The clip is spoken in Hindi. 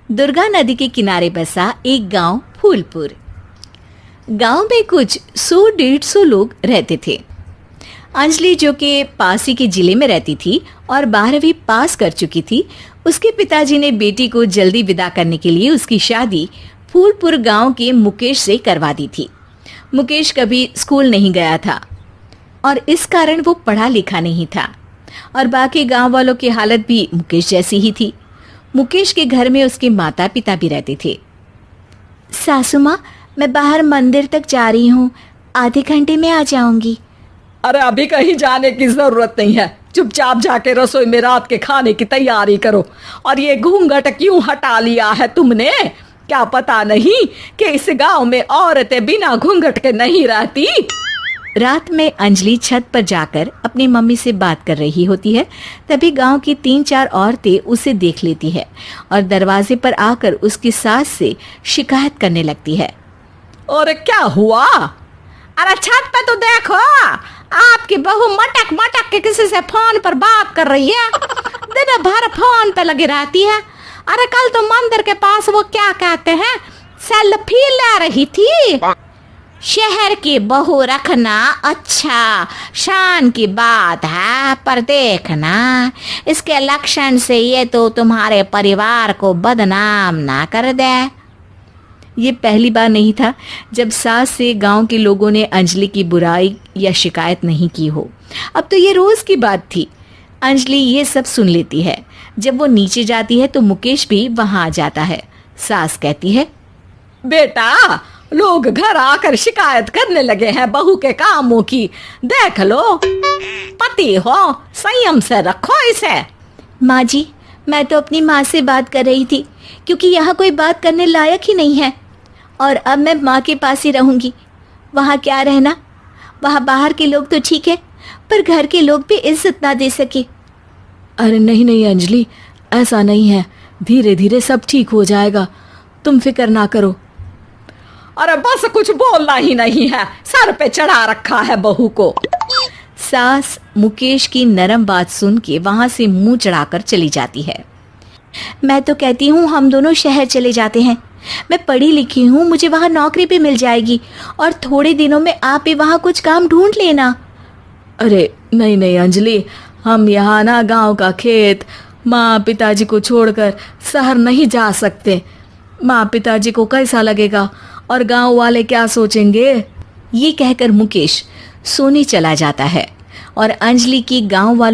दुर्गा नदी के किनारे बसा एक गांव फूलपुर। गांव में कुछ 100-150 लोग रहते थे। अंजलि, जो कि पास ही के जिले में रहती थी और 12वीं पास कर चुकी थी, उसके पिताजी ने बेटी को जल्दी विदा करने के लिए उसकी शादी फूलपुर गांव के मुकेश से करवा दी थी। मुकेश कभी स्कूल नहीं गया था और इस कारण वो पढ़ा लिखा नहीं था और बाकी गांव वालों की हालत भी मुकेश जैसी ही थी। मुकेश के घर में उसके माता पिता भी रहते थे। सासू माँ, मैं बाहर मंदिर तक जा रही हूँ, आधे घंटे में आ जाऊंगी। अरे अभी कहीं जाने की जरूरत नहीं है, चुपचाप जाके रसोई में रात के खाने की तैयारी करो। और ये घूंघट क्यों हटा लिया है तुमने? क्या पता नहीं कि इस गांव में औरतें बिना घूंघट के नहीं रहती? रात में अंजलि छत पर जाकर अपनी मम्मी से बात कर रही होती है। तभी गांव की 3-4 औरतें उसे देख लेती है और दरवाजे पर आकर उसकी सास से शिकायत करने लगती है। और क्या हुआ? अरे छत पे तो देखो, आपकी बहू मटक मटक के किसी से फोन पर बात कर रही है। दिन भर फोन पे लगी रहती है। अरे कल तो मंदिर के पास वो क्या कहते हैं, सेल्फी ले रही थी। शहर की बहू रखना अच्छा शान की बात है, पर देखना इसके लक्षण से ये तो तुम्हारे परिवार को बदनाम ना कर दे। ये पहली बार नहीं था जब सास से गांव के लोगों ने अंजलि की बुराई या शिकायत नहीं की हो। अब तो ये रोज की बात थी। अंजलि ये सब सुन लेती है। जब वो नीचे जाती है तो मुकेश भी वहां आ जाता है। सास कहती है, बेटा, लोग घर आकर शिकायत करने लगे हैं बहू के कामों की। देख लो, पति हो, संयम से रखो इसे। माँ जी, मैं तो अपनी माँ से बात कर रही थी क्योंकि यहाँ कोई बात करने लायक ही नहीं है और अब मैं माँ के पास ही रहूँगी। वहाँ क्या रहना, वहाँ बाहर के लोग तो ठीक है पर घर के लोग भी इज्जत ना दे सके। अरे नहीं नहीं अंजलि, ऐसा नहीं है, धीरे धीरे सब ठीक हो जाएगा, तुम फिक्र ना करो। अरे बस कुछ बोलना ही नहीं है, सर पे चढ़ा रखा है बहू को। सास मुकेश की नरम बात सुन के वहां से मुंह चढ़ाकर चली जाती है। मैं तो कहती हूँ हम दोनों शहर चले जाते हैं। मैं पढ़ी लिखी हूँ, मुझे वहाँ नौकरी भी मिल जाएगी और थोड़े दिनों में आप भी वहाँ कुछ काम ढूंढ लेना। अरे नहीं नहीं अंजलि, हम यहाँ ना गांव का खेत, माँ पिताजी को छोड़कर शहर नहीं जा सकते। माँ पिताजी को कैसा लगेगा और गांव वाले क्या सोचेंगे? ये कहकर मुकेश सोने चला जाता है और अंजलि की गांव वालों